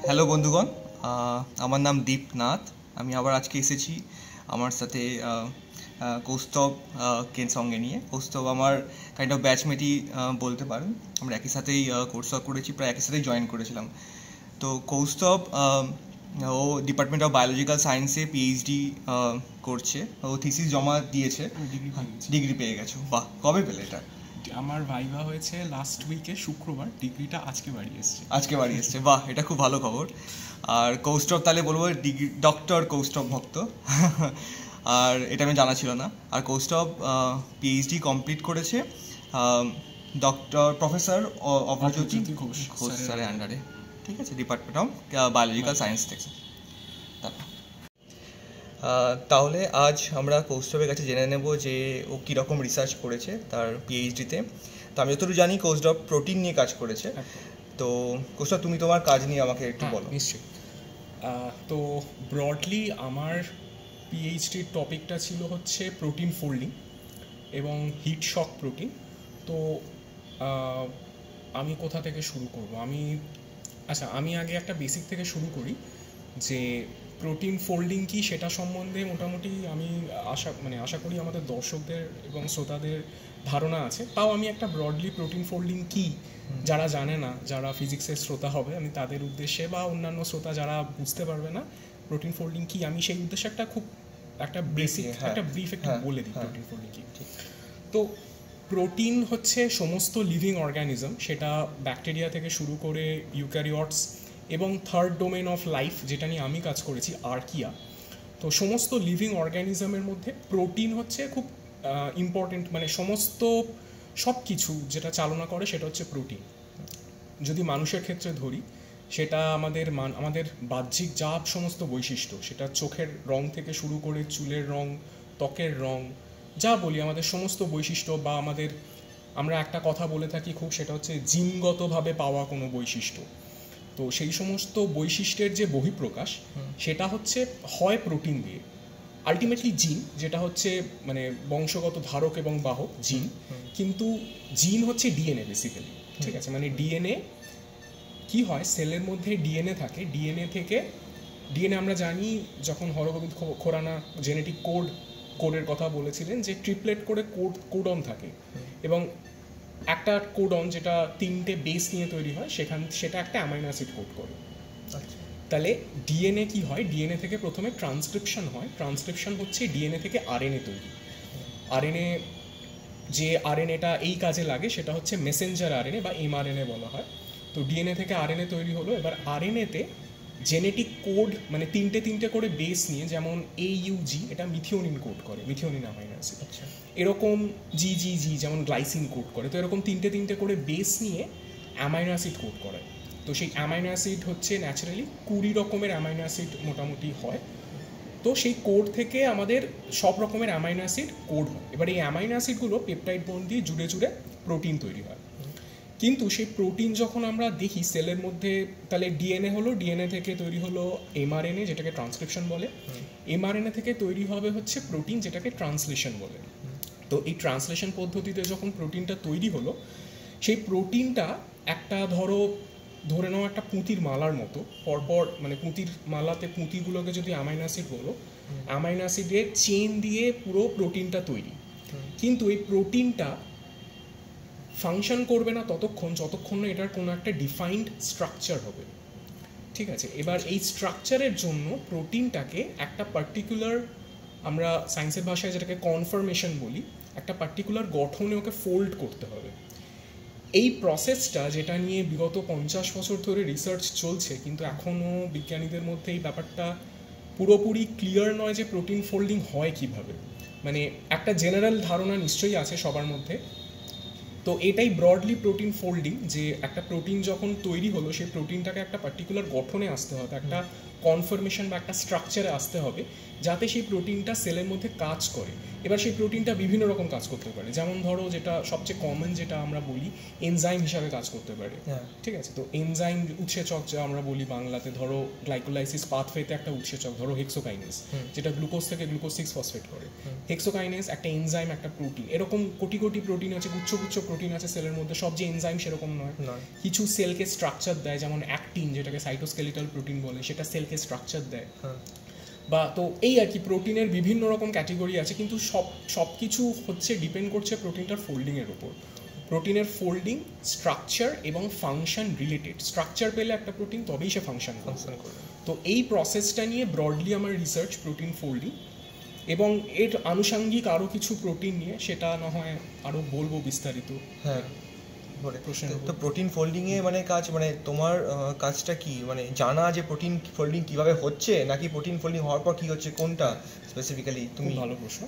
Hello বন্ধুগণ, আমার নাম দীপনাথ। আমি আবার আজকে এসেছি আমার সাথে কৌস্তব কে সঙ্গে নিয়ে। কৌস্তব আমার কাইন্ড অফ ব্যাচমেটই বলতে পারেন। আমরা একই সাথেই কোর্স ওয়ার্ক করেছি, প্রায় একই সাথেই জয়েন করেছিলাম। তো কৌস্তব ও ডিপার্টমেন্ট অফ বায়োলজিক্যাল সায়েন্সে পিএইচডি করছে। ও থিসিস জমা দিয়েছে, ডিগ্রি পেয়ে গেছো। বাহ, কবে পেলে এটা? আমার ভাইভা হয়েছে লাস্ট উইকে শুক্রবার, ডিগ্রিটা আজকে বাড়ি এসছে। বাহ, এটা খুব ভালো খবর। আর কৌস্তব তাহলে বলবো ডক্টর কৌস্তব ভক্ত। আর এটা আমি জানা ছিল না। আর কৌস্তব পিএইচডি কমপ্লিট করেছে ডক্টর প্রফেসর অভ্রজ্যোতি ঘোষ স্যারের আন্ডারে। ঠিক আছে, ডিপার্টমেন্ট অফ বায়োলজিক্যাল সায়েন্স থেকে। তাহলে আজ আমরা কৌস্তবের কাছে জেনে নেব যে ও কীরকম রিসার্চ করেছে তার পিএইচডিতে। তো আমি যতটুকু জানি কৌস্তব প্রোটিন নিয়ে কাজ করেছে। তো কৌস্তব, তুমি তোমার কাজ নিয়ে আমাকে একটু বলো। নিশ্চয়ই। তো ব্রডলি আমার পিএইচডির টপিকটা ছিল হচ্ছে প্রোটিন ফোল্ডিং এবং হিট শক প্রোটিন। তো আমি কোথা থেকে শুরু করব? আমি আগে একটা বেসিক থেকে শুরু করি যে প্রোটিন ফোল্ডিং কি সেটা সম্বন্ধে মোটামুটি আমি আশা করি আমাদের দর্শকদের এবং শ্রোতাদের ধারণা আছে। তাও আমি একটা ব্রডলি প্রোটিন ফোল্ডিং কি যারা জানে না, যারা ফিজিক্সের শ্রোতা হবে, আমি তাদের উদ্দেশ্যে বা অন্যান্য শ্রোতা যারা বুঝতে পারবে না প্রোটিন ফোল্ডিং কি, আমি সেই উদ্দেশ্যে একটা বেসিক একটা ব্রিফ একটু বলে দিই প্রোটিন ফোল্ডিং কি। তো প্রোটিন হচ্ছে সমস্ত লিভিং অর্গানিজম, সেটা ব্যাকটেরিয়া থেকে শুরু করে ইউক্যারিওটস এবং থার্ড ডোমেন অফ লাইফ যেটা নিয়ে আমি কাজ করেছি আর্কিয়া। তো সমস্ত লিভিং অর্গানিজমের মধ্যে প্রোটিন হচ্ছে খুব ইম্পর্টেন্ট, মানে সব কিছু যেটা চালনা করে সেটা হচ্ছে প্রোটিন। যদি মানুষের ক্ষেত্রে ধরি, সেটা আমাদের বাহ্যিক যা সমস্ত বৈশিষ্ট্য, সেটা চোখের রং থেকে শুরু করে চুলের রং, ত্বকের রং, যা বলি আমাদের সমস্ত বৈশিষ্ট্য, বা আমরা একটা কথা বলে থাকি খুব, সেটা হচ্ছে জিনগতভাবে পাওয়া কোনো বৈশিষ্ট্য। তো সেই সমস্ত বৈশিষ্ট্যের যে বহিঃপ্রকাশ সেটা হচ্ছে হয় প্রোটিন দিয়ে, আলটিমেটলি জিন, যেটা হচ্ছে মানে বংশগত ধারক এবং বাহক জিন। কিন্তু জিন হচ্ছে ডিএনএ বেসিক্যালি, ঠিক আছে? মানে ডিএনএ কি হয়, সেলের মধ্যে ডিএনএ থাকে, ডিএনএ আমরা জানি, যখন হরগোবিন্দ খুরানা জেনেটিক কোডের কথা বলেছিলেন যে ট্রিপলেট করে কোডন থাকে, এবং একটা কোডন যেটা 3টে বেস নিয়ে তৈরি হয়, সেটা একটা অ্যামাইনো অ্যাসিড কোড করে। তাহলে ডিএনএ কি হয়, ডিএনএ থেকে প্রথমে ট্রান্সক্রিপশন হয়। ট্রান্সক্রিপশন হচ্ছে ডিএনএ থেকে আরএনএ তৈরি। যে আরএনএটা এই কাজে লাগে সেটা হচ্ছে মেসেঞ্জার আরএনএ বা এমআরএনএ বলা হয়। তো ডিএনএ থেকে আরএনএ তৈরি হলো। এবার আরএনএতে জেনেটিক কোড, মানে তিনটে করে বেস নিয়ে, যেমন AUG এটা মিথিওনিন কোড করে, মিথিওনিন অ্যামাইনো অ্যাসিড। এরকম GGG যেমন গ্লাইসিন কোড করে। তো এরকম তিনটে করে বেস নিয়ে অ্যামাইনো অ্যাসিড কোড করে। তো সেই অ্যামাইনো অ্যাসিড হচ্ছে ন্যাচারালি 20 রকমের অ্যামাইনো অ্যাসিড মোটামুটি হয়। তো সেই কোড থেকে আমাদের সব রকমের অ্যামাইনো অ্যাসিড কোড হয়। এবার এই অ্যামাইনো অ্যাসিডগুলো পেপটাইড বন্ড দিয়ে জুড়ে প্রোটিন তৈরি হয়। কিন্তু সেই প্রোটিন যখন আমরা দেখি সেলের মধ্যে, তাহলে ডিএনএ হলো, ডিএনএ থেকে তৈরি হলো এমআরএনএ, যেটাকে ট্রান্সক্রিপশন বলে। এমআরএনএ থেকে তৈরি হবে হচ্ছে প্রোটিন, যেটাকে ট্রান্সলেশন বলে। তো এই ট্রান্সলেশন পদ্ধতিতে যখন প্রোটিনটা তৈরি হলো, সেই প্রোটিনটা একটা ধরে নাও একটা পুঁতির মালার মতো, পরপর মানে পুঁতির মালাতে পুঁতিগুলোকে যদি অ্যামাইনো অ্যাসিড বলো, অ্যামাইনো অ্যাসিডের চেন দিয়ে পুরো প্রোটিনটা তৈরি। কিন্তু এই প্রোটিনটা ফাংশন করবে না যতক্ষণ না এটার কোনো একটা ডিফাইন্ড স্ট্রাকচার হবে, ঠিক আছে? এবার এই স্ট্রাকচারের জন্য প্রোটিনটাকে একটা পার্টিকুলার, আমরা সায়েন্সের ভাষায় যেটাকে কনফার্মেশন বলি, একটা পার্টিকুলার গঠনে ওকে ফোল্ড করতে হবে। এই প্রসেসটা, যেটা নিয়ে বিগত 50 বছর ধরে রিসার্চ চলছে, কিন্তু এখনও বিজ্ঞানীদের মধ্যে এই ব্যাপারটা পুরোপুরি ক্লিয়ার নয় যে প্রোটিন ফোল্ডিং হয় কিভাবে। মানে একটা জেনারেল ধারণা নিশ্চয়ই আছে সবার মধ্যে। তো এটাই ব্রডলি প্রোটিন ফোল্ডিং, যে একটা প্রোটিন যখন তৈরি হলো, সেই প্রোটিনটাকে একটা পার্টিকুলার গঠনে আসতে হবে, একটা কনফরমেশন বা একটা স্ট্রাকচারে আসতে হবে যাতে সেই প্রোটিনটা সেলের মধ্যে কাজ করে। এবার সেই প্রোটিনটা বিভিন্ন রকম কাজ করতে পারে, যেমন ধরো যেটা সবচেয়ে কমন যেটা আমরা বলি এনজাইম হিসাবে কাজ করতে পারে। ঠিক আছে, তো এনজাইম উৎসেচক যা আমরা বলি বাংলাতে, ধরো গ্লাইকোলাইসিস পাথওয়েতে একটা উৎসেচক, ধরো হেক্সোকাইনেজ যেটা গ্লুকোজ থেকে গ্লুকোজ 6 ফসফেট করে। হেক্সোকাইনেজ একটা এনজাইম, একটা প্রোটিন। এরকম কোটি কোটি প্রোটিন আছে, গুচ্ছ গুচ্ছ প্রোটিন আছে সেলের মধ্যে। সব যে এনজাইম সেরকম নয়, কিছু সেলকে স্ট্রাকচার দেয়, যেমন অ্যাক্টিন যেটাকে সাইটোস্কেলিটাল প্রোটিন বলে, সেটা সেলকে স্ট্রাকচার দেয়। বা তো এই আর কি, প্রোটিনের বিভিন্ন রকম ক্যাটেগরি আছে, কিন্তু সব কিছু হচ্ছে ডিপেন্ড করছে প্রোটিনটার ফোল্ডিংয়ের উপর। প্রোটিনের ফোল্ডিং, স্ট্রাকচার এবং ফাংশন রিলেটেড। স্ট্রাকচার পেলে একটা প্রোটিন তবেই সে ফাংশন করবে। তো এই প্রসেসটা নিয়ে ব্রডলি আমার রিসার্চ প্রোটিন ফোল্ডিং, এবং এর আনুষঙ্গিক আরও কিছু প্রোটিন নিয়ে, সেটা না হয় আরও বলবো বিস্তারিত। হ্যাঁ, তো প্রোটিন ফোল্ডিংয়ে মানে কাজ, মানে তোমার কাজটা কি, মানে জানা যে প্রোটিন ফোল্ডিং কিভাবে হচ্ছে, নাকি প্রোটিন ফোল্ডিং হওয়ার পর কি হচ্ছে, কোনটা স্পেসিফিক্যালি তুমি? ভালো প্রশ্ন।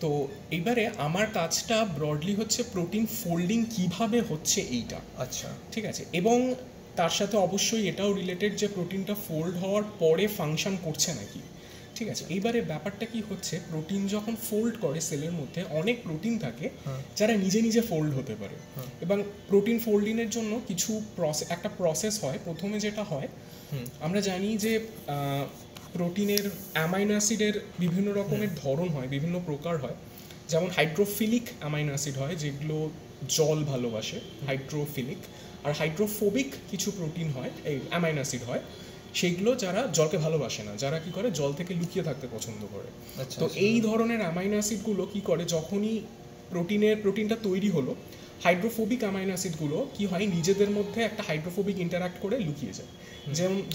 তো এইবারে আমার কাজটা ব্রডলি হচ্ছে প্রোটিন ফোল্ডিং কিভাবে হচ্ছে এইটা। আচ্ছা, ঠিক আছে, এবং তার সাথে অবশ্যই এটাও রিলেটেড যে প্রোটিনটা ফোল্ড হওয়ার পরে ফাংশন করছে নাকি। ঠিক আছে, এইবারে ব্যাপারটা কি হচ্ছে, প্রোটিন যখন ফোল্ড করে সেলের মধ্যে অনেক প্রোটিন থাকে যারা নিজে নিজে ফোল্ড হতে পারে। এবং প্রোটিন ফোল্ডিংয়ের জন্য কিছু একটা প্রসেস হয়। প্রথমে যেটা হয়, আমরা জানি যে প্রোটিনের অ্যামাইনো অ্যাসিডের বিভিন্ন রকমের ধরন হয়, বিভিন্ন প্রকার হয়। যেমন হাইড্রোফিলিক অ্যামাইনো অ্যাসিড হয় যেগুলো জল ভালোবাসে, হাইড্রোফিলিক। আর হাইড্রোফোবিক কিছু প্রোটিন হয়, এই অ্যামাইনো অ্যাসিড হয়, সেইগুলো যারা জলকে ভালোবাসে না, যারা কি করে জল থেকে লুকিয়ে থাকতে পছন্দ করে। তো এই ধরনের অ্যামাইনো অ্যাসিডগুলো কি করে, যখনই প্রোটিনটা তৈরি হলো, হাইড্রোফোবিক অ্যামাইনো অ্যাসিডগুলো কি হয়, নিজেদের মধ্যে একটা হাইড্রোফোবিক ইন্টারাক্ট করে লুকিয়ে যায়।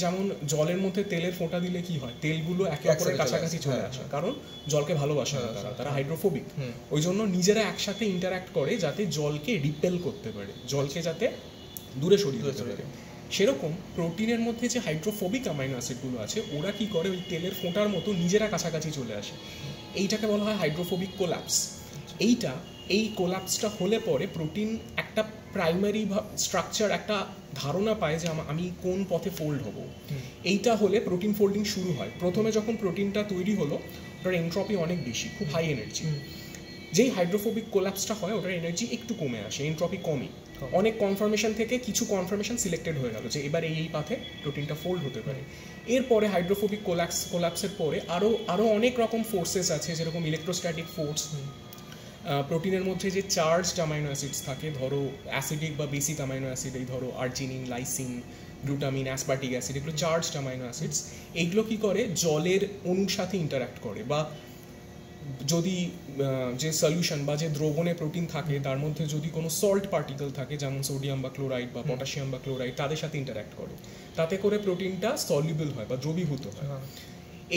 যেমন জলের মধ্যে তেলের ফোঁটা দিলে কি হয়, তেলগুলো একে অপরের কাছাকাছি চলে আসে, কারণ জলকে ভালোবাসে না তারা হাইড্রোফোবিক। ওই জন্য নিজেরা একসাথে ইন্টারাক্ট করে যাতে জলকে রিপেল করতে পারে, জলকে যাতে দূরে সরিয়ে দিতে পারে। সেরকম প্রোটিনের মধ্যে যে হাইড্রোফোবিক অ্যামাইনো অ্যাসিডগুলো আছে, ওরা কি করে, ওই তেলের ফোঁটার মতো নিজেরা কাছাকাছি চলে আসে। এইটাকে বলা হয় হাইড্রোফোবিক কোলাপস। এই কোলাপসটা হলে পরে প্রোটিন একটা প্রাইমারি স্ট্রাকচার, একটা ধারণা পায় যে আমি কোন পথে ফোল্ড হব। এইটা হলে প্রোটিন ফোল্ডিং শুরু হয়। প্রথমে যখন প্রোটিনটা তৈরি হলো, ওটার এনট্রপি অনেক বেশি, খুব হাই এনার্জি। যেই হাইড্রোফোবিক কোলাপসটা হয়, ওটার এনার্জি একটু কমে আসে, এনট্রপি কমে। অনেক কনফার্মেশন থেকে কিছু কনফার্মেশন সিলেক্টেড হয়ে গেল যে এবার এই পাথে প্রোটিনটা ফোল্ড হতে পারে। এরপরে হাইড্রোফোবিক কোলাপসের পরে আরও অনেক রকম ফোর্সেস আছে, যেরকম ইলেকট্রোস্ট্যাটিক ফোর্স। প্রোটিনের মধ্যে যে চার্জড অ্যামাইনো অ্যাসিডস থাকে, ধরো অ্যাসিডিক বা বেসিক অ্যামাইনো অ্যাসিড, এই ধরো arginine, lysine, glutamine, aspartic acid, এগুলো চার্জড অ্যামাইনো অ্যাসিডস। এইগুলো কি করে, জলের অণুর সাথে ইন্টারাক্ট করে, বা যদি যে সলিউশন বা যে দ্রবণে প্রোটিন থাকে তার মধ্যে যদি কোনো সল্ট পার্টিকেল থাকে, যেমন সোডিয়াম বা ক্লোরাইড বা পটাশিয়াম বা ক্লোরাইড, তাদের সাথে ইন্টারাক্ট করে, তাতে করে প্রোটিনটা সলিউবল হয় বা দ্রবীভূত হয়।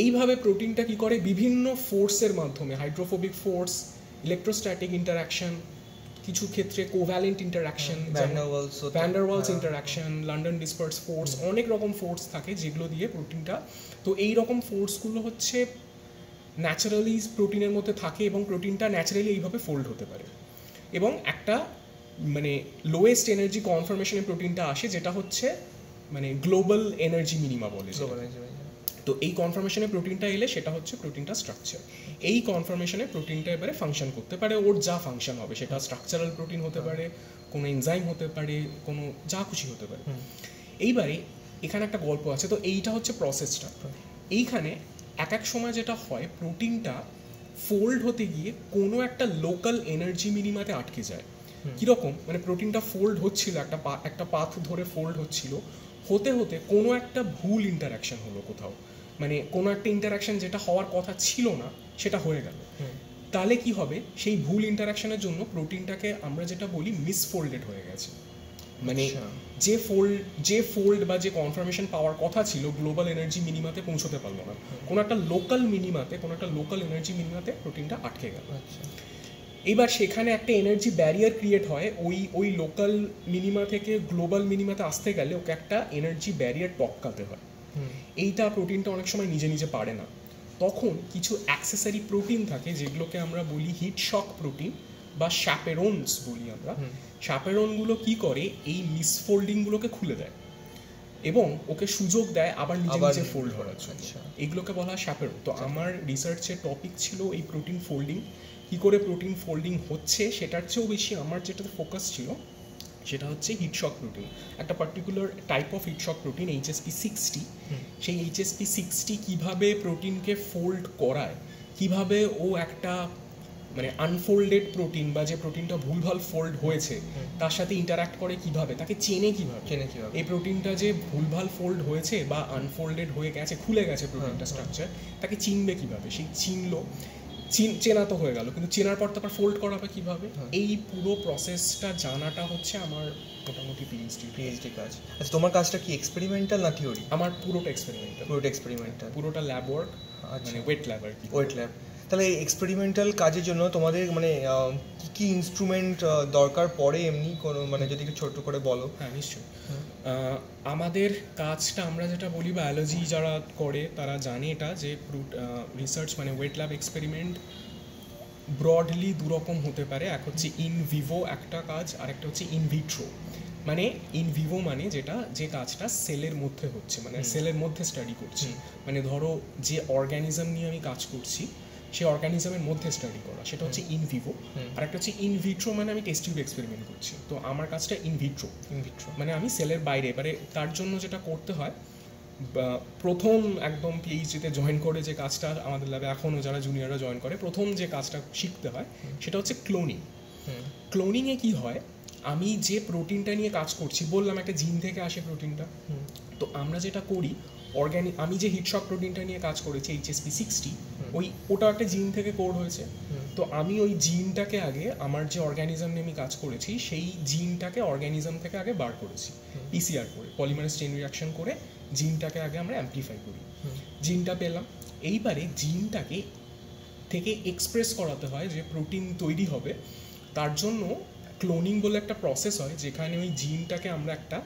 এইভাবে প্রোটিনটা কি করে, বিভিন্ন ফোর্সের মাধ্যমে, হাইড্রোফোবিক ফোর্স, ইলেকট্রোস্ট্যাটিক ইন্টারাকশন, কিছু ক্ষেত্রে covalent interaction, van der Waals interaction, London disperse force, অনেক রকম ফোর্স থাকে যেগুলো দিয়ে প্রোটিনটা। তো এই রকম ফোর্সগুলো হচ্ছে ন্যাচারালি প্রোটিনের মধ্যে থাকে, এবং প্রোটিনটা ন্যাচারালি এইভাবে ফোল্ড হতে পারে। এবং একটা মানে লোয়েস্ট এনার্জি কনফার্মেশনে প্রোটিনটা আসে, যেটা হচ্ছে মানে গ্লোবাল এনার্জি মিনিমা বলে। তো এই কনফার্মেশনে প্রোটিনটা এলে সেটা হচ্ছে প্রোটিনটা স্ট্রাকচার। এই কনফার্মেশনে প্রোটিনটা এবারে ফাংশন করতে পারে, ওর যা ফাংশন হবে, সেটা স্ট্রাকচারাল প্রোটিন হতে পারে, কোনো এনজাইম হতে পারে, কোনো যা খুশি হতে পারে। এইবারে এখানে একটা গল্প আছে। তো এইটা হচ্ছে প্রসেসটা। এইখানে এক সময় যেটা হয়, প্রোটিনটা ফোল্ড হতে গিয়ে কোনো একটা লোকাল এনার্জি মিনিমাতে আটকে যায়। কীরকম, মানে প্রোটিনটা ফোল্ড হচ্ছিল, একটা পাথ ধরে ফোল্ড হচ্ছিল, হতে হতে কোনো একটা ভুল ইন্টারাকশন হলো কোথাও, মানে কোনো একটা ইন্টারাকশন যেটা হওয়ার কথা ছিল না সেটা হয়ে গেল। তাহলে কি হবে, সেই ভুল ইন্টারাকশনের জন্য প্রোটিনটাকে আমরা যেটা বলি মিসফোল্ডেড হয়ে গেছে। মানে যে ফোল্ড বা যে কনফার্মেশন পাওয়ার কথা ছিল গ্লোবাল এনার্জি মিনিমাতে পৌঁছতে পারলো না, কোনো একটা লোকাল এনার্জি মিনিমাতে প্রোটিনটা আটকে গেল। এবার সেখানে একটা এনার্জি ব্যারিয়ার ক্রিয়েট হয়, ওই লোকাল মিনিমা থেকে গ্লোবাল মিনিমাতে আসতে গেলে ওকে একটা এনার্জি ব্যারিয়ার টপকাতে হয়। এইটা প্রোটিনটা অনেক সময় নিজে নিজে পারে না, তখন কিছু অ্যাক্সেসরি প্রোটিন থাকে যেগুলোকে আমরা বলি হিট শক প্রোটিন বা শ্যাপেরোনস বলি আমরা। শ্যাপেরোনগুলো কি করে, এই মিসফোল্ডিংগুলোকে খুলে দেয়। এবং ওকে সুযোগ দেয় আবার নিজে আবার নিজে ফোল্ড হওয়ার জন্য। আচ্ছা। এগুলোকে বলা হয় শ্যাপেরো। তো আমার রিসার্চের টপিক ছিল এই প্রোটিন ফোল্ডিং, কী করে প্রোটিন ফোল্ডিং হচ্ছে সেটার চেয়েও বেশি আমার যেটাতে ফোকাস ছিল সেটা হচ্ছে হিট শক প্রোটিন। একটা particular type of heat shock protein HSP60, সেই HSP60 কীভাবে প্রোটিনকে ফোল্ড করায়, কিভাবে ও একটা মানে আনফোল্ডেড প্রোটিন বা যে প্রোটিনটা ভুলভাল ফোল্ড হয়েছে তার সাথে ইন্টারাক্ট করে কিভাবে, তাকে চেনে কিভাবে, এই প্রোটিনটা যে ভুলভাল ফোল্ড হয়েছে বা আনফোল্ডেড হয়ে গেছে, খুলে গেছে প্রোটিনটা স্ট্রাকচার, তাকে চিনবে কিভাবে, সেই চিনলো, চেনা তো হয়ে গেল, কিন্তু চেনার পর তারপর ফোল্ড করাবে কিভাবে, এই পুরো প্রসেসটা জানাটা হচ্ছে আমার মোটামুটি পিএইচডি কাজ। আচ্ছা, তোমার কাজটা কি এক্সপেরিমেন্টাল না থিওরি? আমার পুরোটা এক্সপেরিমেন্টাল, পুরোটা ল্যাব ওয়ার্ক, মানে ওয়েট ল্যাব আর কি। Wet lab. তাহলে এক্সপেরিমেন্টাল কাজের জন্য তোমাদের মানে কি কি ইনস্ট্রুমেন্ট দরকার পড়ে এমনি কোনো, মানে যদি একটু ছোট্ট করে বলো। হ্যাঁ নিশ্চয়ই। আমাদের কাজটা আমরা যেটা বলি, বায়োলজি যারা করে তারা জানে এটা, যে রিসার্চ মানে ওয়েট ল্যাব এক্সপেরিমেন্ট ব্রডলি দুরকম হতে পারে। এক হচ্ছে ইন ভিভো একটা কাজ, আর একটা হচ্ছে ইন ভিট্রো। মানে ইন ভিভো মানে যেটা, যে কাজটা সেলের মধ্যে হচ্ছে, মানে সেলের মধ্যে স্টাডি করছি, মানে ধরো যে অর্গানিজম নিয়ে আমি কাজ করছি সেই অর্গানিজমের মধ্যে স্টাডি করা, সেটা হচ্ছে ইন ভিভো। আর একটা হচ্ছে ইন ভিট্রো, মানে আমি টেস্ট টিউব এক্সপেরিমেন্ট করছি। তো আমার কাজটা ইন ভিট্রো, মানে আমি সেলের বাইরে। এবারে তার জন্য যেটা করতে হয়, প্রথম একদম পিএইচডিতে জয়েন করে যে কাজটা আমাদের ল্যাবে এখনও যারা জুনিয়ররা জয়েন করে, প্রথম যে কাজটা শিখতে হয় সেটা হচ্ছে ক্লোনিং। ক্লোনিংয়ে কি হয়, আমি যে প্রোটিনটা নিয়ে কাজ করছি, বললাম একটা জিন থেকে আসে প্রোটিনটা, তো আমরা যেটা করি আমি যে হিট শক প্রোটিনটা নিয়ে কাজ করেছি HSP60, ওটা একটা জিন থেকে কোড হয়েছে। তো আমি ওই জিনটাকে আগে, আমার যে অর্গানিজম নিয়ে আমি কাজ করেছি সেই জিনটাকে অর্গানিজম থেকে আগে বার করেছি PCR করে, পলিমারেজ চেইন রিঅ্যাকশন করে জিনটাকে আগে আমরা অ্যাম্প্লিফাই করি। জিনটা পেলাম, এইবারে জিনটাকে থেকে এক্সপ্রেস করাতে হয় যে প্রোটিন তৈরি হবে। তার জন্য ক্লোনিং বলে একটা প্রসেস হয়, যেখানে ওই জিনটাকে আমরা একটা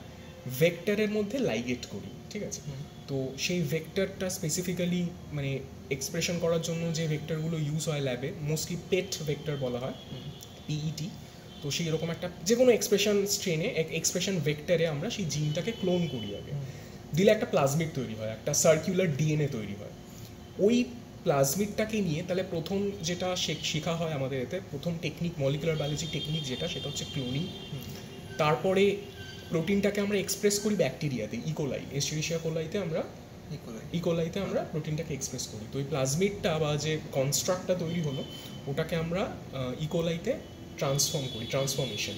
ভেক্টরের মধ্যে লাইগেট করি, ঠিক আছে? তো সেই ভেক্টরটা স্পেসিফিক্যালি মানে এক্সপ্রেশন করার জন্য যে ভেক্টরগুলো ইউজ হয় ল্যাবে, মোস্টলি পেট ভেক্টর বলা হয়, PET। তো সেই রকম একটা যে কোনো এক্সপ্রেশন স্ট্রেনে, এক্সপ্রেশন ভেক্টরে আমরা সেই জিনটাকে ক্লোন করি আগে, দিলে একটা প্লাজমিড তৈরি হয়, একটা সার্কুলার DNA তৈরি হয়। ওই প্লাজমিডটাকে নিয়ে তাহলে প্রথম যেটা শেখা হয় আমাদের এতে, প্রথম টেকনিক, মলিকুলার বায়োলজি টেকনিক যেটা, সেটা হচ্ছে ক্লোনিং। তারপরে প্রোটিনটাকে আমরা এক্সপ্রেস করি ব্যাকটেরিয়াতে, ইকোলাই, এস্চেরিশিয়া কোলাইতে আমরা প্রোটিনটাকে এক্সপ্রেস করি। তো ওই প্লাজমিডটা বা যে কনস্ট্রাক্টটা তৈরি হলো ওটাকে আমরা ইকোলাইতে ট্রান্সফরমেশন।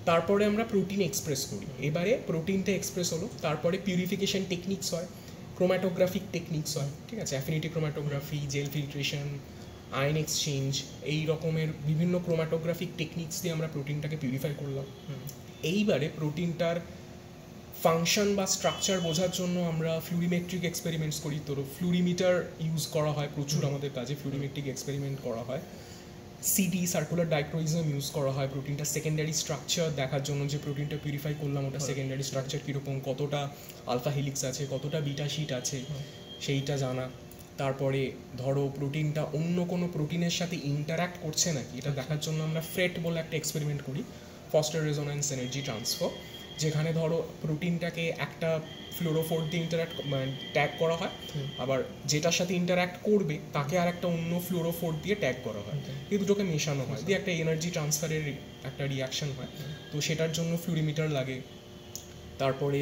তারপরে আমরা প্রোটিন এক্সপ্রেস করি। এবারে প্রোটিনটা এক্সপ্রেস হলো, তারপরে পিউরিফিকেশন টেকনিক্স হয়, ক্রোম্যাটোগ্রাফিক টেকনিক্স হয়, ঠিক আছে? Affinity chromatography, gel filtration, ion exchange, এই রকমের বিভিন্ন ক্রোম্যাটোগ্রাফিক টেকনিক্স দিয়ে আমরা প্রোটিনটাকে পিউরিফাই করলাম। এইবারে প্রোটিনটার ফাংশন বা স্ট্রাকচার বোঝার জন্য আমরা ফ্লুরিমেট্রিক এক্সপেরিমেন্টস করি। তো ফ্লুরিমিটার ইউজ করা হয় প্রচুর আমাদের কাজে, ফ্লুরিমেট্রিক এক্সপেরিমেন্ট করা হয়। সিডি, সার্কুলার ডাইক্রোইজম ইউজ করা হয় প্রোটিনটা সেকেন্ডারি স্ট্রাকচার দেখার জন্য, যে প্রোটিনটা পিউরিফাই করলাম ওটা সেকেন্ডারি স্ট্রাকচার কীরকম, কতটা আলফা হিলিক্স আছে, কতটা বিটা শিট আছে, সেইটা জানা। তারপরে ধরো প্রোটিনটা অন্য কোনো প্রোটিনের সাথে ইন্টারাক্ট করছে নাকি এটা দেখার জন্য আমরা ফ্রেট বলে একটা এক্সপেরিমেন্ট করি, ফস্টার রেজোন্যান্স এনার্জি ট্রান্সফার, যেখানে ধরো প্রোটিনটাকে একটা ফ্লোরোফোর দিয়ে ট্যাগ করা হয়, আবার যেটার সাথে ইন্টারাক্ট করবে তাকে আর একটা অন্য ফ্লোরোফোর দিয়ে ট্যাগ করা হয়, এই দুটোকে মেশানো হয়, দিয়ে একটা এনার্জি ট্রান্সফারের একটা রিয়াকশন হয়। তো সেটার জন্য ফ্লুরিমিটার লাগে। তারপরে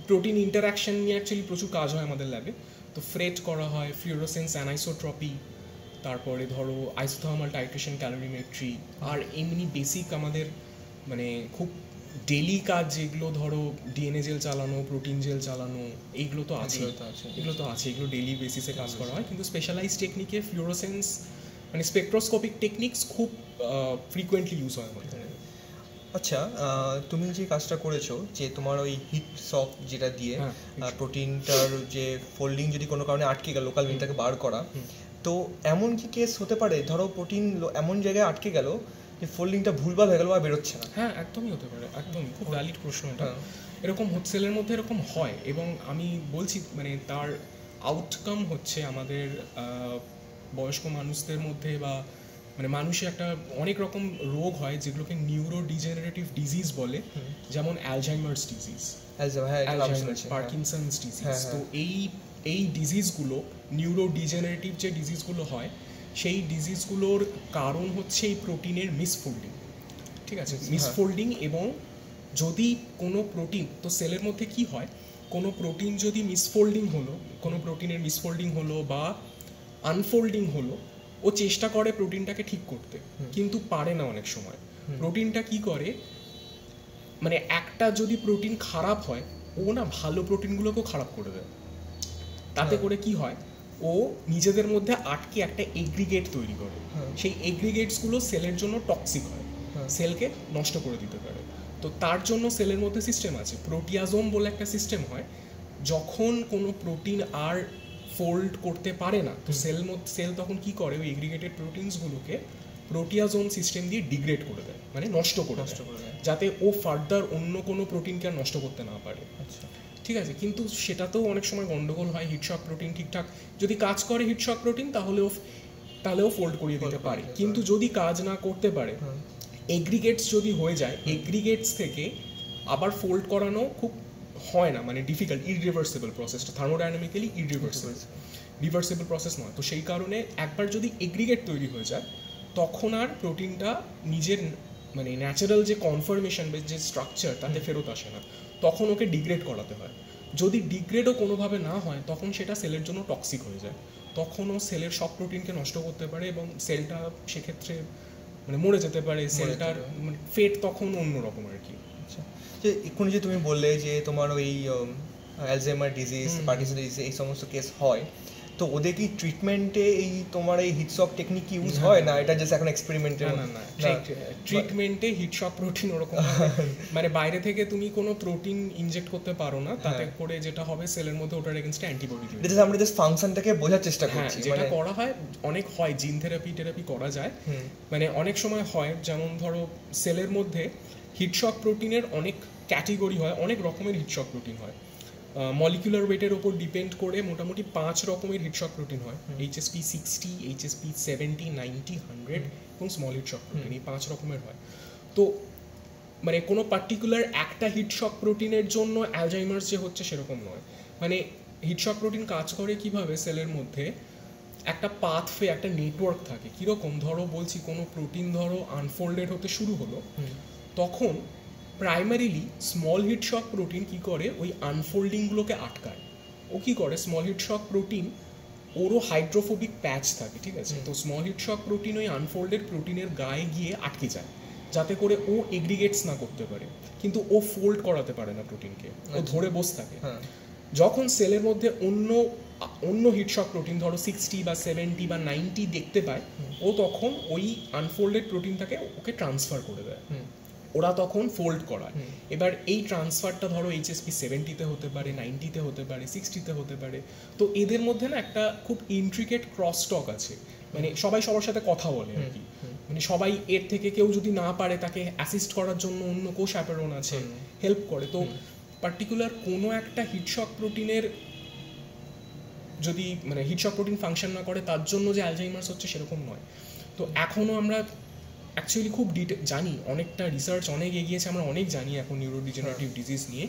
প্রোটিন ইন্টারাকশন নিয়ে অ্যাকচুয়ালি প্রচুর কাজ হয় আমাদের ল্যাবে। তো ফ্রেট করা হয়, ফ্লুরোসেন্স অ্যানাইসোট্রপি, তারপরে ধরো আইসোথার্মাল টাইট্রেশন, ক্যালোরিমেট্রি, আর এমনি বেসিক আমাদের মানে খুব ডেলি কাজ যেগুলো, ধরো ডিএনএ জেল চালানো, প্রোটিন জেল চালানো, এইগুলো তো আছে, এগুলো ডেলি বেসিসে কাজ করা হয়। কিন্তু স্পেশালাইজ টেকনিকে ফ্লুরোসেন্স মানে স্পেকট্রোস্কোপিক টেকনিক্স খুব ফ্রিকোয়েন্টলি ইউজ হয় আমাদের। আচ্ছা, তুমি যে কাজটা করেছো, যে তোমার ওই হিট শক যেটা দিয়ে প্রোটিনটার যে ফোল্ডিং যদি কোনো কারণে আটকে গেল, লোকাল মিনটাকে বার করা, তো এমন কি কেস হতে পারে, ধরো প্রোটিন এমন জায়গায় আটকে গেল যে ফোল্ডিংটা ভুলভাল হয়ে গেল আর বেরোচ্ছে না? হ্যাঁ, একদমই হতে পারে, একদমই খুব ভ্যালিড প্রশ্ন এটা। এরকম সেলের মধ্যে এরকম হয়, এবং আমি বলছি মানে তার আউটকাম হচ্ছে আমাদের বয়স্ক মানুষদের মধ্যে বা মানে মানুষের একটা অনেক রকম রোগ হয় যেগুলোকে নিউরোডিজেনারেটিভ ডিজিজ বলে, যেমন অ্যালজাইমার্স ডিজিজ, পার্কিনসন্স ডিজিজ। তো এই ডিজিজগুলো, নিউরোডিজেনারেটিভ যে ডিজিজগুলো হয়, সেই ডিজিজগুলোর কারণ হচ্ছে এই প্রোটিনের মিসফোল্ডিং। ঠিক আছে, মিসফোল্ডিং। এবং যদি কোনো প্রোটিন, তো সেলের মধ্যে কি হয়, কোনো প্রোটিন যদি মিসফোল্ডিং হলো, কোনো প্রোটিনের মিসফোল্ডিং হলো বা আনফোল্ডিং হলো, ও চেষ্টা করে প্রোটিনটাকে ঠিক করতে, কিন্তু পারে না অনেক সময়। প্রোটিনটা কি করে, মানে একটা যদি প্রোটিন খারাপ হয়, ও না ভালো প্রোটিনগুলোকেও খারাপ করে দেয়। তাতে করে কি হয়, ও নিজেদের মধ্যে আটকে একটা এগ্রিগেট তৈরি করে। সেই এগ্রিগেটসগুলো সেলের জন্য টক্সিক হয়, সেলকে নষ্ট করে দিতে পারে। তো তার জন্য সেলের মধ্যে সিস্টেম আছে, প্রোটিয়াজোম বলে একটা সিস্টেম হয়। যখন কোনো প্রোটিন আর ফোল্ড করতে পারে না, তো সেল তখন কি করে, ওই এগ্রিগেটেড প্রোটিনসগুলোকে প্রোটিয়াজোম সিস্টেম দিয়ে ডিগ্রেড করে দেয়, মানে নষ্ট করে দেয়, যাতে ও ফার্দার অন্য কোনো প্রোটিনকে আর নষ্ট করতে না পারে। আচ্ছা, ঠিক আছে। কিন্তু সেটাতেও অনেক সময় গন্ডগোল হয়। হিটশক প্রোটিন ঠিকঠাক যদি কাজ করে, হিটশক প্রোটিন, তাহলেও ফোল্ড করিয়ে দিতে পারে। কিন্তু যদি কাজ না করতে পারে, এগ্রিগেটস যদি হয়ে যায়, এগ্রিগেটস থেকে আবার ফোল্ড করানো খুব হয় না, মানে ডিফিকাল্ট, ইরিভার্সিবল প্রসেসটা, থার্মোডাইনামিক্যালি রিভার্সিবল প্রসেস নয়। তো সেই কারণে একবার যদি এগ্রিগেট তৈরি হয়ে যায়, তখন আর প্রোটিনটা নিজের মানে ন্যাচারাল যে কনফার্মেশন বা যে স্ট্রাকচার তাতে ফেরত আসে না, তখন ওকে ডিগ্রেড করাতে হয়। যদি ডিগ্রেডও কোনোভাবে না হয়, তখন সেটা সেলের জন্য টক্সিক হয়ে যায়, তখনও সেলের সব প্রোটিনকে নষ্ট করতে পারে এবং সেলটা সেক্ষেত্রে মানে মরে যেতে পারে। সেলটার মানে ফেট তখন অন্যরকম আর কি। আচ্ছা, যে এক্ষুনি যে তুমি বললে যে তোমার ওই অ্যালজাইমার ডিজিজ, পার্কিনসন ডিজিজ এই সমস্ত কেস হয়, তো ওদের কি ট্রিটমেন্টে এই তোমার এই হিটশক টেকনিক ইউজ হয় না? এটা জাস্ট এখন এক্সপেরিমেন্টের না, ট্রিটমেন্টে হিটশক প্রোটিন ওরকম মানে বাইরে থেকে তুমি কোনো প্রোটিন ইনজেক্ট করতে পারো না, তাতে করে যেটা হবে সেলের মধ্যে ওটার এগেইনস্টে অ্যান্টিবডি তৈরি হবে। আমরা জাস্ট ফাংশনটাকে বোঝার চেষ্টা করছি। যেটা করা হয়, অনেক হয় জিন থেরাপি করা যায়, মানে অনেক সময় হয়, যেমন ধরো সেলের মধ্যে হিটশক প্রোটিনের অনেক ক্যাটেগরি হয়, অনেক রকমের হিটশক প্রোটিন হয়। মলিকুলার ওয়েটের ওপর ডিপেন্ড করে মোটামুটি 5 রকমের হিটশক প্রোটিন হয়, HSP 60, HSP 70, 90, 100 এবং স্মল হিটশক প্রোটিন, এই 5 রকমের হয়। তো মানে কোনো পার্টিকুলার একটা হিটশক প্রোটিনের জন্য অ্যালজাইমার্স যে হচ্ছে সেরকম নয়। মানে হিটশক প্রোটিন কাজ করে কিভাবে, সেলের মধ্যে একটা পাথওয়ে, একটা নেটওয়ার্ক থাকে। কীরকম, ধরো বলছি, কোনো প্রোটিন ধরো আনফোল্ডেড হতে শুরু হলো, তখন প্রাইমারিলি স্মল হিটশক প্রোটিন কি করে, ওই আনফোল্ডিংগুলোকে আটকায়। ও কি করে, স্মল হিটশক প্রোটিন, ওরও হাইড্রোফোবিক প্যাচ থাকে, ঠিক আছে। তো স্মল হিটশক প্রোটিন ওই আনফোল্ডেড প্রোটিনের গায়ে গিয়ে আটকে যায়, যাতে করে ও এগ্রিগেটস না করতে পারে, কিন্তু ও ফোল্ড করাতে পারে না প্রোটিনকে, ও ধরে বসে থাকে। যখন সেলের মধ্যে অন্য হিটশক প্রোটিন ধরো 60 বা 70 বা 90 দেখতে পায়, ও তখন ওই আনফোল্ডেড প্রোটিনটাকে ওকে ট্রান্সফার করে দেয়, ওরা তখন ফোল্ড করায়। এবার এই ট্রান্সফারটা ধরো HSP 70-তে হতে পারে, 90-তে হতে পারে, 60-তে হতে পারে। তো এদের মধ্যে না একটা খুব ইন্ট্রিকেট ক্রস টক আছে, মানে সবাই সবার সাথে কথা বলে আর কি। মানে সবাই এর থেকে কেউ যদি না পারে, তাকে অ্যাসিস্ট করার জন্য অন্য কোষ অ্যাপেরন আছে, হেল্প করে। তো পার্টিকুলার কোনো একটা হিটশক প্রোটিনের যদি মানে হিটশক প্রোটিন ফাংশন না করে, তার জন্য যে অ্যালজাইমার্স হচ্ছে সেরকম নয়। তো এখনও আমরা অ্যাকচুয়ালি খুব জানি, অনেকটা রিসার্চ অনেক এগিয়েছে, আমরা অনেক জানি এখন নিউরোডিজেনারেটিভ ডিজিজ নিয়ে,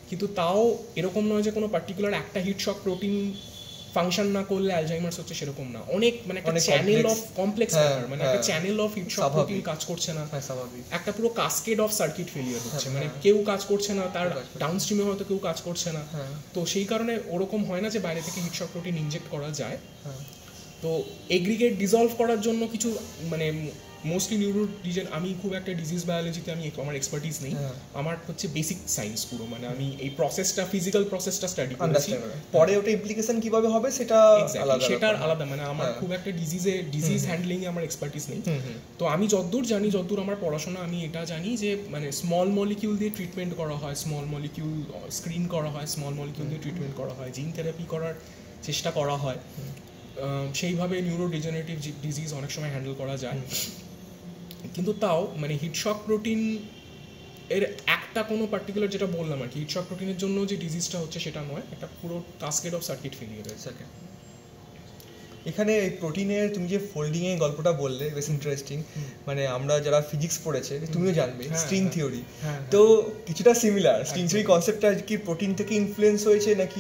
কিন্তু তাও এরকম নয় যে কোনো পার্টিকুলার একটা হিটশক প্রোটিন ফাংশন না করলে অ্যালজাইমার্স হচ্ছে, সেরকম না। অনেক মানে একটা চ্যানেল অফ কমপ্লেক্স ব্যাপার, মানে একটা চ্যানেল অফ হিটশক প্রোটিন কাজ করছে না, একটা পুরো কাসকেড অফ সার্কিট ফেলিয়ার হচ্ছে, মানে কেউ কাজ করছে না, তার ডাউনস্ট্রিমে হয়তো কেউ কাজ করছে না। তো সেই কারণে ওরকম হয় না যে বাইরে থেকে হিটশক প্রোটিন ইনজেক্ট করা যায়। তো এগ্রিগেট ডিজলভ করার জন্য কিছু মানে মোস্টলি আমি খুব একটা ডিজিজ বায়োলজিতে আমার এক্সপার্টিস নেই, আমার হচ্ছে বেসিক সায়েন্স পুরো, মানে আমি এই প্রসেসটা, ফিজিক্যাল প্রসেসটা স্টাডি করেছি। পরে ওটা ইমপ্লিকেশন কিভাবে হবে সেটা আলাদা, মানে আমার খুব একটা ডিজিজ হ্যান্ডলিং এ আমার এক্সপার্টিস নেই। তো আমি যতদূর আমার পড়াশোনা, আমি এটা জানি যে মানে স্মল মলিকিউল দিয়ে ট্রিটমেন্ট করা হয়, স্মল মলিকিউল স্ক্রিন করা হয়, স্মল মলিকিউল দিয়ে ট্রিটমেন্ট করা হয়, জিন থেরাপি করার চেষ্টা করা হয়, সেইভাবে নিউরোডিজেনারেটিভ ডিজিজ অনেক সময় হ্যান্ডেল করা যায়। কিন্তু তাও মানে হিটশক প্রোটিন এর একটা কোনো পার্টিকুলার, যেটা বললাম আর কি, হিটশক প্রোটিনের জন্য যে ডিজিজটা হচ্ছে সেটা নয়, একটা পুরো কাসকেড অফ সার্কিট ফেলিয়ার হয়েছে। এখানে এই প্রোটিনের তুমি যে ফোল্ডিং এর গল্পটা বললে বেশ ইন্টারেস্টিং, মানে আমরা যারা ফিজিক্স পড়েছে তুমিও জানবে স্ট্রিং থিওরি, তো কিছুটা সিমিলার স্ট্রিং থিওরি কনসেপ্টটা কি প্রোটিন থেকে ইনফ্লুয়েন্স হয়েছে নাকি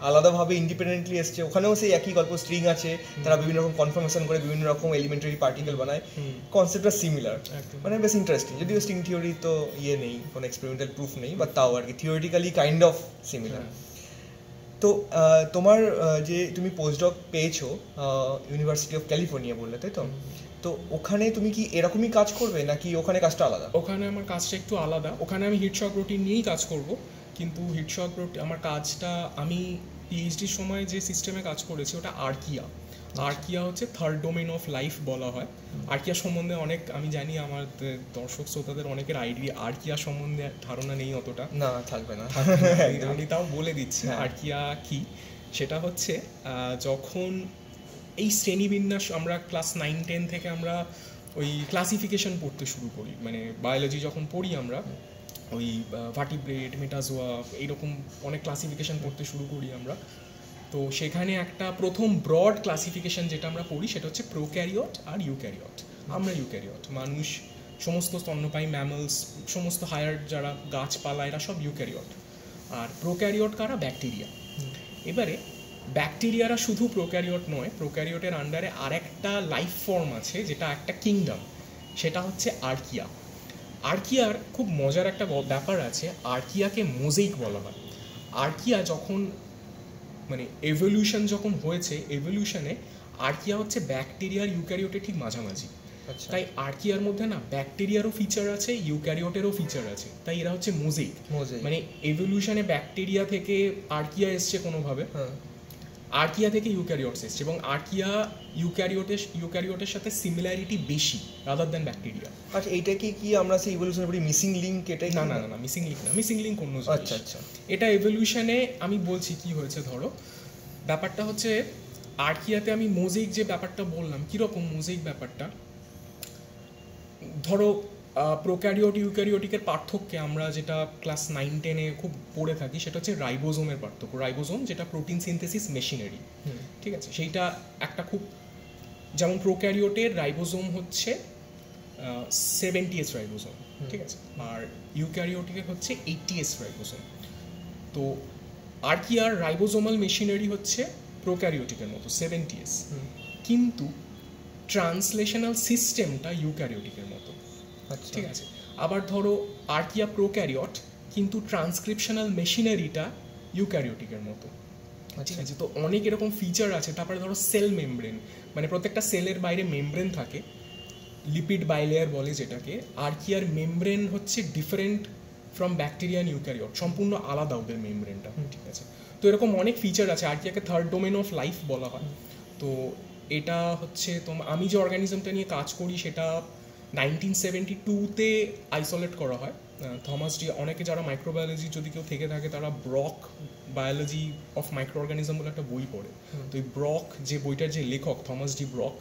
আলাদাভাবে ইন্ডিপেন্ডেন্টলি এসছে? ওখানেও সেই একই গল্প, স্ট্রিং আছে, তারা বিভিন্ন রকম কনফার্মেশন করে বিভিন্ন রকম এলিমেন্টারি পার্টিকেল বানায়, কনসেপ্টটা সিমিলার, মানে বেশ ইন্টারেস্টিং। যদিও স্ট্রিং থিওরি তো নেই, কোনো এক্সপেরিমেন্টাল প্রুফ নেই, বাট তাও আর কি থিওরিটিক্যালি কাইন্ড অফ সিমিলার। তো তোমার যে তুমি পোস্টডক পেয়েছো ইউনিভার্সিটি অফ ক্যালিফোর্নিয়া বললে, তাই তো? তো ওখানে তুমি কি এরকমই কাজ করবে নাকি ওখানে কাজটা আলাদা? ওখানে আমার কাজটা একটু আলাদা। ওখানে আমি হিট শক প্রোটিন নিয়েই কাজ করব, কিন্তু হিট শক প্রোটিন আমার কাজটা, আমি পিএইচডির সময় যে সিস্টেমে কাজ করেছি ওটা আর্কিয়া। আর্কিয়া হচ্ছে থার্ড ডোমেন অফ লাইফ বলা হয়। আর্কিয়া সম্বন্ধে অনেক আমি জানি, আমার দর্শক শ্রোতাদের অনেকের আইডিয়া আর্কিয়া সম্বন্ধে ধারণা নেই অতটা, না থাকবে না, আমি তাও বলে দিচ্ছি আর্কিয়া কি। সেটা হচ্ছে যখন এই শ্রেণীবিন্যাস আমরা ক্লাস 9-10 থেকে আমরা ওই ক্লাসিফিকেশন পড়তে শুরু করি, মানে বায়োলজি যখন পড়ি আমরা ওই ভার্টিব্রেট, মেটাজোয়া, এইরকম অনেক ক্লাসিফিকেশন পড়তে শুরু করি আমরা। তো সেখানে একটা প্রথম ব্রড ক্লাসিফিকেশন যেটা আমরা পড়ি সেটা হচ্ছে প্রোক্যারিওট আর ইউক্যারিওট। আমরা ইউক্যারিওট, মানুষ, সমস্ত স্তন্যপায়ী, ম্যামলস, সমস্ত হায়ার যারা গাছপালা, এরা সব ইউক্যারিওট। আর প্রোক্যারিওট কারা? ব্যাকটেরিয়া। এবারে ব্যাকটেরিয়ারা শুধু প্রোক্যারিওট নয়, প্রোক্যারিওটের আন্ডারে আরেকটা লাইফ ফর্ম আছে যেটা একটা কিংডম, সেটা হচ্ছে আর্কিয়া। আর্কিয়ার খুব মজার একটা ব্যাপার আছে, আর্কিয়াকে মোজাইক বলা হয়। আর্কিয়া যখন মানে এভলিউশন যখন হয়েছে, এভলিউশনে আর্কিয়া হচ্ছে ব্যাকটেরিয়ার ইউক্যারিওটের ঠিক মাঝামাঝি। তাই আর্কিয়ার মধ্যে না ব্যাকটেরিয়ারও ফিচার আছে, ইউক্যারিওটেরও ফিচার আছে, তাই এরা হচ্ছে মোজাইক। মানে এভলিউশনে ব্যাকটেরিয়া থেকে আর্কিয়া এসছে কোনোভাবে, আর্কিয়া থেকে ইউক্যারিওটস এসছে, এবং আর্কিয়া ইউক্যারিওটের সাথে সিমিলারিটি বেশি রাদার দ্যান ব্যাকটেরিয়া। আচ্ছা, এইটা কি আমরা সেই ইভলিউশনের পরে মিসিং লিংক? এটাই না না না, মিসিং লিংক না, মিসিং লিংক অন্য জিনিস। আচ্ছা আচ্ছা, এটা এভলিউশনে আমি বলছি কি হয়েছে। ধরো ব্যাপারটা হচ্ছে আর্কিয়াতে আমি মোজাইক যে ব্যাপারটা বললাম, কীরকম মোজাইক ব্যাপারটা, ধরো প্রোক্যারিওট ইউক্যারিওটিকের পার্থক্যে আমরা যেটা ক্লাস 9-10-এ খুব পড়ে থাকি সেটা হচ্ছে রাইবোজোমের পার্থক্য। রাইবোজোম যেটা প্রোটিন সিনথেসিস মেশিনারি, ঠিক আছে, সেইটা একটা খুব, যেমন প্রোক্যারিওটের রাইবোজোম হচ্ছে 70S রাইবোজোম, ঠিক আছে, আর ইউক্যারিওটিকের হচ্ছে 80S রাইবোজোম। তো আর্কিয়ার রাইবোজোমাল মেশিনারি হচ্ছে প্রোক্যারিওটিকের মতো 70S, কিন্তু ট্রান্সলেশনাল সিস্টেমটা ইউক্যারিওটিকের মতো, ঠিক আছে। আবার ধরো আর্কিয়া প্রোক্যারিওট, কিন্তু ট্রান্সক্রিপশনাল মেশিনারিটা ইউক্যারিওটিকের মতো, ঠিক আছে। তো অনেক এরকম ফিচার আছে। তারপরে ধরো সেল মেমব্রেন, মানে প্রত্যেকটা সেলের বাইরে মেমব্রেন থাকে, লিপিড বাইলেয়ার বলে যেটাকে। আর্কিয়ার মেমব্রেন হচ্ছে ডিফারেন্ট ফ্রম ব্যাকটেরিয়ান ইউক্যারিওট, সম্পূর্ণ আলাদা ওদের মেমব্রেনটা, ঠিক আছে। তো এরকম অনেক ফিচার আছে। আর্কিয়াকে থার্ড ডোমেন অফ লাইফ বলা হয়। তো এটা হচ্ছে আমি যে অর্গানিজমটা নিয়ে কাজ করি সেটা 1972-তে আইসোলেট করা হয়। থমাস ডি, অনেকে যারা মাইক্রোবায়োলজি যদি কেউ থেকে থাকে তারা Brock biology of micro organism বলে একটা বই পড়ে। তো এই ব্রক যে বইটার যে লেখক থমাস ডি ব্রক,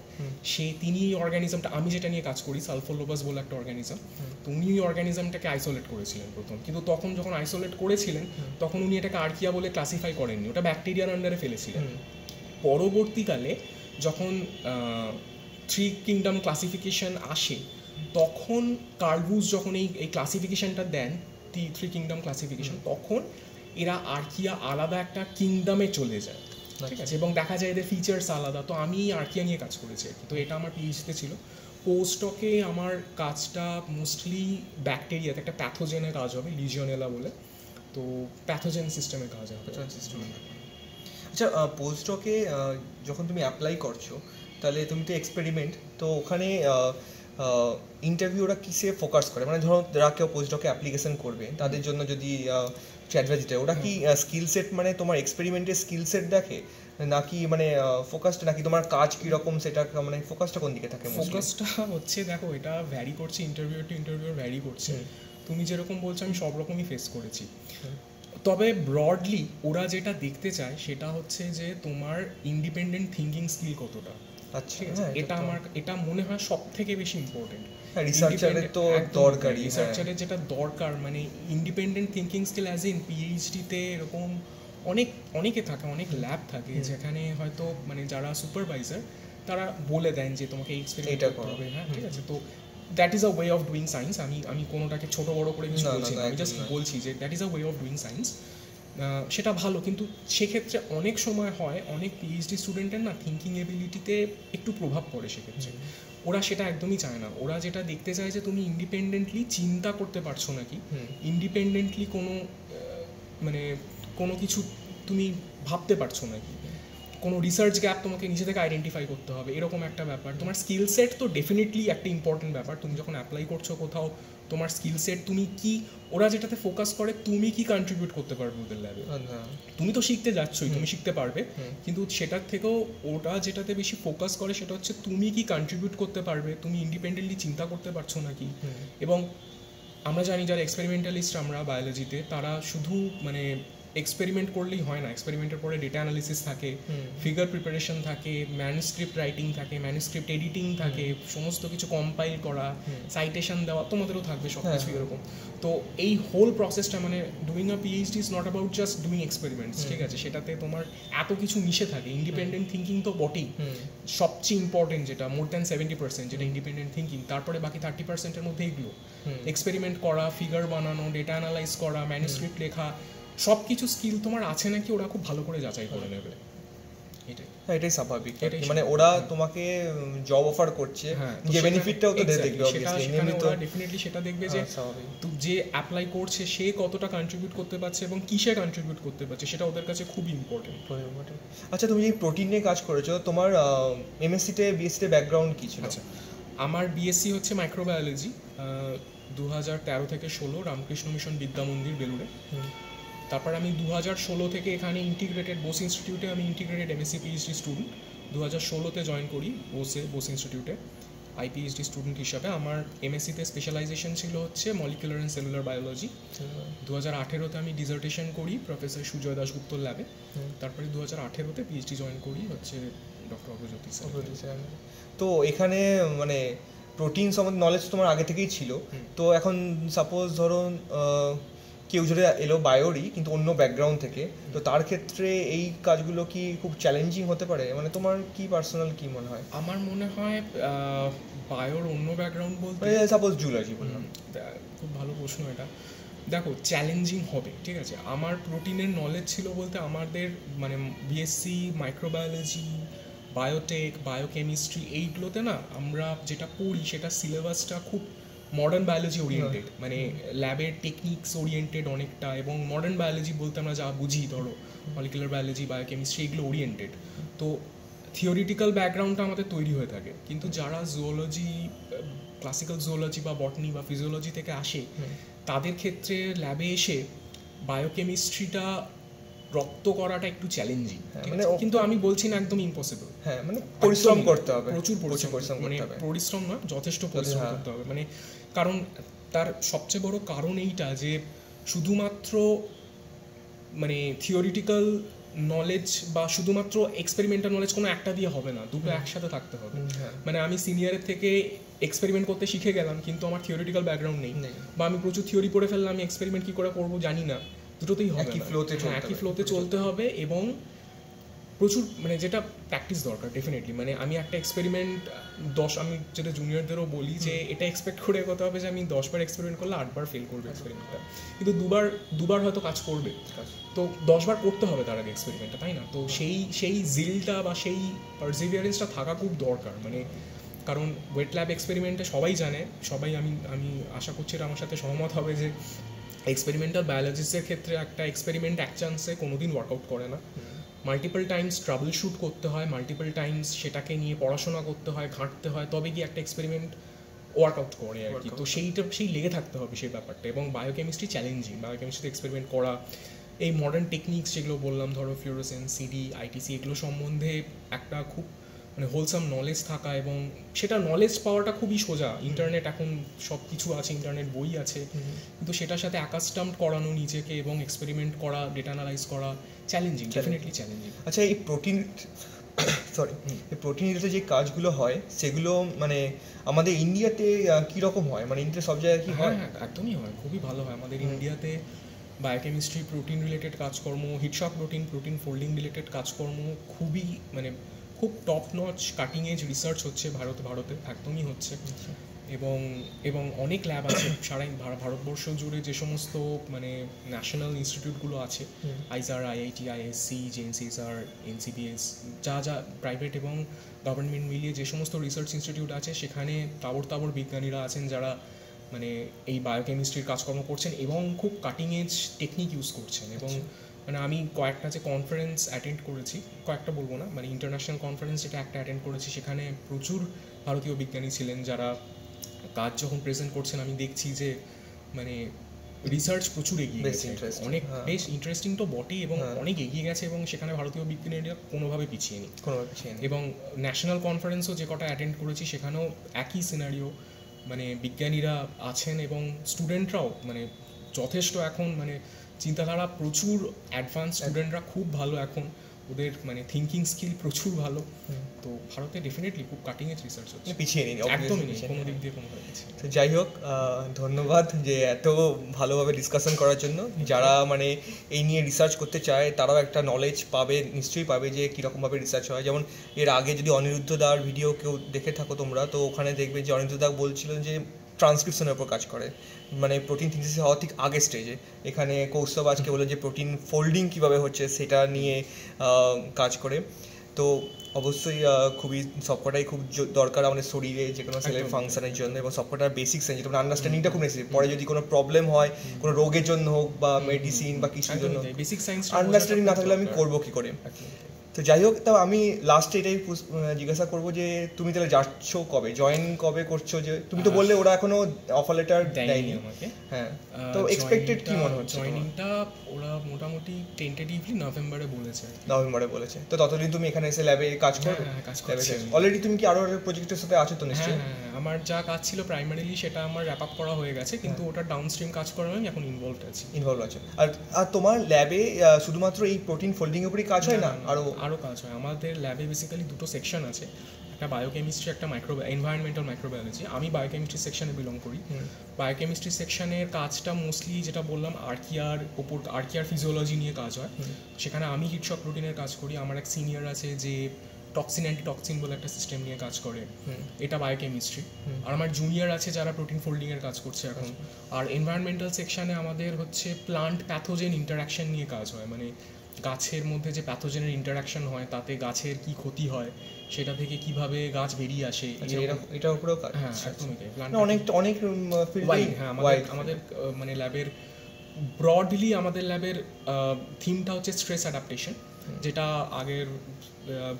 তিনি অর্গানিজমটা, আমি যেটা নিয়ে কাজ করি সালফোলোবাস বলে একটা অর্গানিজম, তো উনি ওই অর্গানিজমটাকে আইসোলেট করেছিলেন প্রথম। কিন্তু তখন যখন আইসোলেট করেছিলেন তখন উনি এটাকে আর্কিয়া বলে ক্লাসিফাই করেননি, ওটা ব্যাকটেরিয়ার আন্ডারে ফেলেছিলেন। পরবর্তীকালে যখন 3 কিংডম ক্লাসিফিকেশন আসে, তখন কার্লবুস যখন এই ক্লাসিফিকেশনটা দেন, 3 কিংডম ক্লাসিফিকেশন, তখন এরা আর্কিয়া আলাদা একটা কিংডমে চলে যায়, ঠিক আছে, এবং দেখা যায় এদের ফিচার্স আলাদা। তো আমি আর্কিয়া নিয়ে কাজ করেছি আর কি। তো এটা আমার পিএইচডিতে ছিল। পোস্টডকে আমার কাজটা মোস্টলি ব্যাকটেরিয়াতে, একটা প্যাথোজেনের কাজ হবে, লিজিওনেলা বলে। তো প্যাথোজেন সিস্টেমের কাজ হবে। আচ্ছা, পোস্টডকে যখন তুমি অ্যাপ্লাই করছো তাহলে তুমি তো এক্সপেরিমেন্ট, তো ওখানে ইন্টারভিউ ওরা কিসে ফোকাস করে? মানে ধরো যারা কেউ পোস্টডকে অ্যাপ্লিকেশন করবে তাদের জন্য যদি চ্যাটভাজিটা, ওরা কি স্কিল সেট, মানে তোমার এক্সপেরিমেন্টের স্কিল সেট দেখে নাকি মানে ফোকাসটা, নাকি তোমার কাজ কীরকম সেটা, মানে ফোকাসটা কোন দিকে থাকে? ফোকাসটা হচ্ছে, দেখো এটা ভ্যারি করছে, ইন্টারভিউ টু ইন্টারভিউ ভ্যারি করছে। তুমি যেরকম বলছো আমি সব রকমই ফেস করেছি। তবে ব্রডলি ওরা যেটা দেখতে চায় সেটা হচ্ছে যে তোমার ইন্ডিপেন্ডেন্ট থিঙ্কিং স্কিল কতটা। আচ্ছা, এটা মনে হয় সব থেকে বেশি ইম্পর্টেন্ট। রিসার্চারের তো দরকারি, রিসার্চারের যেটা দরকার, মানে independent thinking skill as in পিএইচডিতে এরকম অনেকে থাকে, অনেক ল্যাব থাকে যেখানে হয়তো মানে যারা সুপারভাইজার তারা বলে দেন যে তোমাকে এই এক্সপেরিমেন্ট করতে হবে, হ্যাঁ ঠিক আছে। তো that is a way of doing science. আমি কোনোটাকে ছোট বড় করে কিছু বলছি না, আমি জাস্ট বলছি যে that is a way of doing science. সেটা ভালো, কিন্তু সেক্ষেত্রে অনেক সময় হয় অনেক পিএইচডি স্টুডেন্টের না থিঙ্কিং এবিলিটিতে একটু প্রভাব পড়ে। সেক্ষেত্রে ওরা সেটা একদমই চায় না। ওরা যেটা দেখতে চায় যে তুমি ইন্ডিপেন্ডেন্টলি চিন্তা করতে পারছো নাকি, ইন্ডিপেন্ডেন্টলি মানে কোনো কিছু তুমি ভাবতে পারছো নাকি, কোনো রিসার্চ গ্যাপ তোমাকে নিজে থেকে আইডেন্টিফাই করতে হবে, এরকম একটা ব্যাপার। তোমার স্কিল সেট তো ডেফিনেটলি একটা ইম্পর্টেন্ট ব্যাপার। তুমি যখন অ্যাপ্লাই করছো কোথাও, তোমার স্কিল সেট তুমি কি, ওরা যেটাতে ফোকাস করে তুমি কি কন্ট্রিবিউট করতে পারবে ওদের ল্যাবে। তুমি তো শিখতে যাচ্ছই, তুমি শিখতে পারবে, কিন্তু সেটার থেকেও ওটা যেটাতে বেশি ফোকাস করে সেটা হচ্ছে তুমি কি কন্ট্রিবিউট করতে পারবে, তুমি ইন্ডিপেন্ডেন্টলি চিন্তা করতে পারছো নাকি। এবং আমরা জানি যারা এক্সপেরিমেন্টালিস্ট আমরা বায়োলজিতে, তারা শুধু মানে এক্সপেরিমেন্ট করলেই হয় না, এক্সপেরিমেন্টের পরে ডেটা অ্যানালিসিস থাকে, ফিগার প্রিপারেশন থাকে, ম্যানুস্ক্রিপ্ট রাইটিং থাকে, ম্যানুস্ক্রিপ্ট এডিটিং থাকে, সমস্ত কিছু কম্পাইল করা, সাইটেশন দেওয়া, তোমাদেরও থাকবে সব কিছু এরকম। তো এই হোল প্রসেসটা মানে doing a PhD is not about just doing experiments, ঠিক আছে। সেটাতে তোমার এত কিছু মিশে থাকে। ইন্ডিপেন্ডেন্ট থিঙ্কিং তো বটেই, সবচেয়ে ইম্পর্টেন্ট যেটা, মোর দ্যান 70% যেটা ইন্ডিপেন্ডেন্ট থিঙ্কিং। তারপরে বাকি 30%-এর মধ্যে এগুলো এক্সপেরিমেন্ট করা, ফিগার বানানো, ডেটা অ্যানালাইজ করা, ম্যানুস্ক্রিপ্ট লেখা, সব কিছু স্কিল তোমার আছে নাকি ওরা খুব ভালো করে যাচাই করে নেবে। এটাই স্বাভাবিক, মানে ওরা তোমাকে জব অফার করছে, যে বেনিফিটটাও তো দেখবে অবভিয়াসলি, ওরা ডেফিনেটলি সেটা দেখবে যে যে অ্যাপ্লাই করছে সে কতটা কন্ট্রিবিউট করতে পারছে এবং কিসে কন্ট্রিবিউট করতে পারছে, সেটা ওদের কাছে খুব ইম্পর্টেন্ট। আচ্ছা, তুমি এই প্রোটিন নিয়ে কাজ করেছো, তোমার এমএসসিতে বিএসসিতে ব্যাকগ্রাউন্ড কি ছিল? আচ্ছা, আমার বিএসসি হচ্ছে মাইক্রোবায়োলজি, 2013 থেকে 16 রামকৃষ্ণ মিশন বিদ্যা মন্দির বেলুড়ে। তারপর আমি 2016 থেকে এখানে ইন্টিগ্রেটেড বোস ইনস্টিটিউটে আমি ইন্টিগ্রেটেড এমএসসি পিএইচডি স্টুডেন্ট 2016-তে জয়েন করি বোস ইনস্টিটিউটে আইপিএইচডি স্টুডেন্ট হিসাবে। আমার এমএসসিতে স্পেশালাইজেশন ছিল হচ্ছে মলিকুলার অ্যান্ড সেলুলার বায়োলজি। 2018-তে আমি ডিজার্টেশন করি প্রফেসর সুজয় দাশগুপ্তর ল্যাবে। তারপরে 2018-তে পিএইচডি জয়েন করি হচ্ছে ডক্টর অগ্রজ্যোতি স্যার। তো এখানে মানে প্রোটিন সম্বন্ধে নলেজ তোমার আগে থেকেই ছিল, তো এখন সাপোজ ধরো কেউ যদি এলো বায়োরই কিন্তু অন্য ব্যাকগ্রাউন্ড থেকে, তো তার ক্ষেত্রে এই কাজগুলো কি খুব চ্যালেঞ্জিং হতে পারে? মানে তোমার কি পার্সোনাল কি মনে হয়? আমার মনে হয় বায়োর অন্য ব্যাকগ্রাউন্ড বলতে সাপোজ জুলজি বললাম। খুব ভালো প্রশ্ন এটা। দেখো, চ্যালেঞ্জিং হবে, ঠিক আছে। আমার প্রোটিনের নলেজ ছিল বলতে আমাদের মানে বিএসসি মাইক্রোবায়োলজি, বায়োটেক, বায়োকেমিস্ট্রি এইগুলোতে না আমরা যেটা পড়ি সেটা সিলেবাসটা খুব মডার্ন বায়োলজি ওরিয়েন্টেড, মানে ল্যাবের টেকনিক্স ওরিয়েন্টেড অনেকটা, এবং মডার্ন বায়োলজি বলতে আমরা যা বুঝি ধরো মলিকুলার বায়োলজি, বায়োকেমিস্ট্রি এগুলো ওরিয়েন্টেড। তো থিওরিটিক্যাল ব্যাকগ্রাউন্ডটা আমাদের তৈরি হয়ে থাকে, কিন্তু যারা জুওলজি, ক্লাসিক্যাল জুওলজি বা বটনি বা ফিজিওলজি থেকে আসে তাদের ক্ষেত্রে ল্যাবে এসে বায়োকেমিস্ট্রিটা রপ্ত করাটা একটু চ্যালেঞ্জিং, কিন্তু আমি বলছি না একদম ইম্পসিবল। হ্যাঁ, মানে পরিশ্রম করতে হবে, প্রচুর পরিশ্রম, মানে পরিশ্রম না, যথেষ্ট পরিশ্রম করতে হবে। মানে কারণ তার সবচেয়ে বড় কারণ এইটা যে শুধুমাত্র মানে থিওরিটিক্যাল নলেজ বা শুধুমাত্র এক্সপেরিমেন্টাল নলেজ কোনো একটা দিয়ে হবে না, দুটো একসাথে থাকতে হবে। মানে আমি সিনিয়রের থেকে এক্সপেরিমেন্ট করতে শিখে গেলাম কিন্তু আমার থিওরিটিক্যাল ব্যাকগ্রাউন্ড নেই, বা আমি প্রচুর থিওরি পড়ে ফেললাম, আমি এক্সপেরিমেন্ট কী করে করবো জানি না, দুটোতেই হবে, একই ফ্লোতে চলতে হবে। এবং প্রচুর মানে যেটা প্র্যাকটিস দরকার ডেফিনেটলি। মানে আমি একটা এক্সপেরিমেন্ট আমি যেটা জুনিয়রদেরও বলি যে এটা এক্সপেক্ট করে এগোতে হবে যে আমি 10 বার এক্সপেরিমেন্ট করলে 8 বার ফেল করবে এক্সপেরিমেন্টটা, কিন্তু দুবার হয়তো কাজ করবে, তো 10 বার করতে হবে তার আগে এক্সপেরিমেন্টটা, তাই না? তো সেই জিলটা বা সেই পারসিভিয়ারেন্সটা থাকা খুব দরকার। মানে কারণ ওয়েট ল্যাব এক্সপেরিমেন্টে সবাই জানে, সবাই আমি আশা করছি আমার সাথে সহমত হবে যে এক্সপেরিমেন্টাল বায়োলজিস্টের ক্ষেত্রে একটা এক্সপেরিমেন্ট এক চান্সে কোনোদিন ওয়ার্কআউট করে না। মাল্টিপল টাইমস ট্রাবল শুট করতে হয়, মাল্টিপল টাইমস সেটাকে নিয়ে পড়াশোনা করতে হয়, ঘাঁটতে হয়, তবে গিয়ে একটা এক্সপেরিমেন্ট ওয়ার্কআউট করে আর কি। তো সেই লেগে থাকতে হবে সেই ব্যাপারটা। এবং বায়োকেমিস্ট্রি চ্যালেঞ্জিং, বায়োকেমিস্ট্রিতে এক্সপেরিমেন্ট করা, এই মডার্ন টেকনিক্স যেগুলো বললাম ধরো ফ্লুরোসেন্স, সিডি, আইটিসি, এগুলো সম্বন্ধে একটা খুব মানে হোলসাম নলেজ থাকা, এবং সেটা নলেজ পাওয়াটা খুবই সোজা। ইন্টারনেট এখন সব কিছু আছে, ইন্টারনেট বই আছে, কিন্তু সেটার সাথে অ্যাকাস্টামড করানো নিজেকে এবং এক্সপেরিমেন্ট করা, ডেটা অ্যানালাইজ করা চ্যালেঞ্জিং, ডেফিনেটলি চ্যালেঞ্জিং। আচ্ছা, এই প্রোটিন রিলেটেড যে কাজগুলো হয় সেগুলো মানে আমাদের ইন্ডিয়াতে কীরকম হয়? মানে ইন্ডিয়া সব জায়গায় কি হয়? হ্যাঁ, একদমই হয়, খুবই ভালো হয় আমাদের ইন্ডিয়াতে। বায়োকেমিস্ট্রি, প্রোটিন রিলেটেড কাজকর্ম, হিটশক প্রোটিন ফোল্ডিং রিলেটেড কাজকর্ম খুবই মানে খুব top notch cutting edge research হচ্ছে ভারতে একদমই হচ্ছে। এবং অনেক ল্যাব আছে সারা ভারতবর্ষ জুড়ে, যে সমস্ত মানে ন্যাশনাল ইনস্টিটিউটগুলো আছে, আইজার, আইআইটি, আইএসসি, জেএনসিএসআর, এনসিপিএস, যা প্রাইভেট এবং গভর্নমেন্ট মিলিয়ে যে সমস্ত রিসার্চ ইনস্টিটিউট আছে, সেখানে তাবড় বিজ্ঞানীরা আছেন যারা মানে এই বায়োকেমিস্ট্রির কাজকর্ম করছেন এবং খুব কাটিং এজ টেকনিক ইউজ করছেন। এবং মানে আমি কয়েকটা যে কনফারেন্স অ্যাটেন্ড করেছি, কয়েকটা বলবো না, মানে ইন্টারন্যাশনাল কনফারেন্স যেটা একটা অ্যাটেন্ড করেছি, সেখানে প্রচুর ভারতীয় বিজ্ঞানী ছিলেন যারা কাজ যখন প্রেজেন্ট করছেন আমি দেখছি যে মানে রিসার্চ প্রচুর এগিয়ে গেছে, অনেক বেশ ইন্টারেস্টিং তো বটেই, এবং অনেক এগিয়ে গেছে, এবং সেখানে ভারতীয় বিজ্ঞানীরা কোনোভাবে পিছিয়ে নেই। এবং ন্যাশনাল কনফারেন্সও যে কটা অ্যাটেন্ড করেছি সেখানেও একই সিনারিও, মানে বিজ্ঞানীরা আছেন এবং স্টুডেন্টরাও মানে যথেষ্ট এখন মানে চিন্তাধারা প্রচুর অ্যাডভান্স, স্টুডেন্টরা খুব ভালো এখন, ওদের মানে থিঙ্কিং স্কিল প্রচুর ভালো। তো ভারতে ডেফিনেটলি খুব কাটিং এজ রিসার্চ হচ্ছে, পিছিয়ে নেই, একদমই নেই কোনো দিক দিয়ে কোনোভাবে। তো যাই হোক, ধন্যবাদ যে এত ভালোভাবে ডিসকাশন করার জন্য। যারা মানে এই নিয়ে রিসার্চ করতে চায় তারাও একটা নলেজ পাবে, নিশ্চয়ই পাবে যে কীরকমভাবে রিসার্চ হয়। যেমন এর আগে যদি অনিরুদ্ধ দার ভিডিও কেউ দেখে থাকো তোমরা, তো ওখানে দেখবে যে অনিরুদ্ধ দা বলছিলেন যে ট্রান্সক্রিপশনের উপর কাজ করে, মানে প্রোটিন সিনথেসিস হওয়ার ঠিক আগের স্টেজে। এখানে কৌস্তব আজকে বলে যে প্রোটিন ফোল্ডিং কীভাবে হচ্ছে সেটা নিয়ে কাজ করে। তো অবশ্যই খুবই সবকটাই খুব দরকার আমাদের শরীরে যে কোনো সেলের ফাংশনের জন্য, এবং সবকটার বেসিক সেন্স যেটা আন্ডারস্ট্যান্ডিংটা খুব নেসেসারি। পরে যদি কোনো প্রবলেম হয় কোনো রোগের জন্য হোক বা মেডিসিন বা কিছুর জন্য, বেসিক সায়েন্স আন্ডারস্ট্যান্ডিং না থাকলে আমি করবো কী করে। তো যাই হোক, তাও আমি লাস্টে এটাই জিজ্ঞাসা করবো যে তুমি তাহলে যাচ্ছ কবে, জয়েন কবে করছো? যে তুমি তো বললে ওরা এখনো অফার লেটার দেয়নি আমাকে, হ্যাঁ, তো এক্সপেক্টেড কি মনে হচ্ছে? জয়েনিংটা ওরা মোটামুটি টেন্টেটিভলি নভেম্বরে বলেছে। তো ততদিন তুমি এখানে এসে ল্যাবে কাজ করবে? অলরেডি তুমি কি আরো প্রজেক্টের সাথে আছো তো নিশ্চয়ই? হ্যাঁ, আমার যা কাজ ছিল প্রাইমারিলি সেটা আমার র্যাপ আপ করা হয়ে গেছে, কিন্তু ওটা ডাউনস্ট্রিম কাজ করা আমি এখন ইনভলভ আছি। আর তোমার ল্যাবে শুধুমাত্র এই প্রোটিন ফোল্ডিং এর উপরই কাজ হয় না, আরও কাজ হয়। আমাদের ল্যাবে বেসিক্যালি দুটো সেকশন আছে, একটা বায়োকেমিস্ট্রি, একটা এনভায়রনমেন্টাল মাইক্রোবায়োলজি। আমি বায়োকেমিস্ট্রি সেকশনে বিলং করি। বায়োকেমিস্ট্রি সেকশনের কাজটা মোস্টলি যেটা বললাম আর্কিয়ার ফিজিওলজি নিয়ে কাজ হয়। সেখানে আমি হিটশক প্রোটিনের কাজ করি। আমার এক সিনিয়র আছে যে অ্যান্টিটক্সিন বলে একটা সিস্টেম নিয়ে কাজ করে, এটা বায়োকেমিস্ট্রি। আর আমার জুনিয়র আছে যারা প্রোটিন ফোল্ডিং এর কাজ করছে এখন। আর এনভায়রনমেন্টাল সেকশনে আমাদের হচ্ছে প্লান্ট প্যাথোজেন ইন্টারাকশন নিয়ে কাজ হয়, মানে গাছের মধ্যে যে প্যাথোজেনের ইন্টারাকশন হয় তাতে গাছের কি ক্ষতি হয়, সেটা থেকে কিভাবে গাছ বেরিয়ে আসে, এটার উপরেও কাজ। হ্যাঁ, একদমই অনেক ওয়াইড। হ্যাঁ, আমাদের মানে ল্যাবের ব্রডলি আমাদের ল্যাবের থিমটা হচ্ছে স্ট্রেস অ্যাডাপ্টেশন, যেটা আগের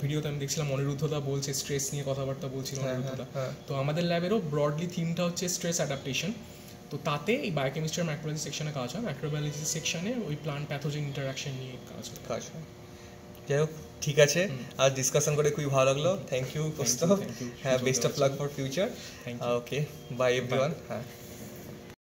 ভিডিওতে আমি দেখছিলাম অনিরুদ্ধদা বলছে স্ট্রেস নিয়ে কথাবার্তা বলছিল অনিরুদ্ধদা। তো আমাদের ল্যাবেরও ব্রডলি থিমটা হচ্ছে স্ট্রেস অ্যাডাপ্টেশন। তো তাতে এই বায়োকেমিস্ট্রি আর মাইক্রোবায়োলজি সেকশনে কাজ হয়, মাইক্রোবায়োলজি সেকশনে ওই প্লান্ট প্যাথোজেন ইন্টারাকশন নিয়ে কাজ হয়। যাই হোক, ঠিক আছে, আর ডিসকাশন করে খুবই ভালো লাগলো। Thank you Kaustav. হ্যাঁ, best of luck for future. Okay, bye everyone. হ্যাঁ।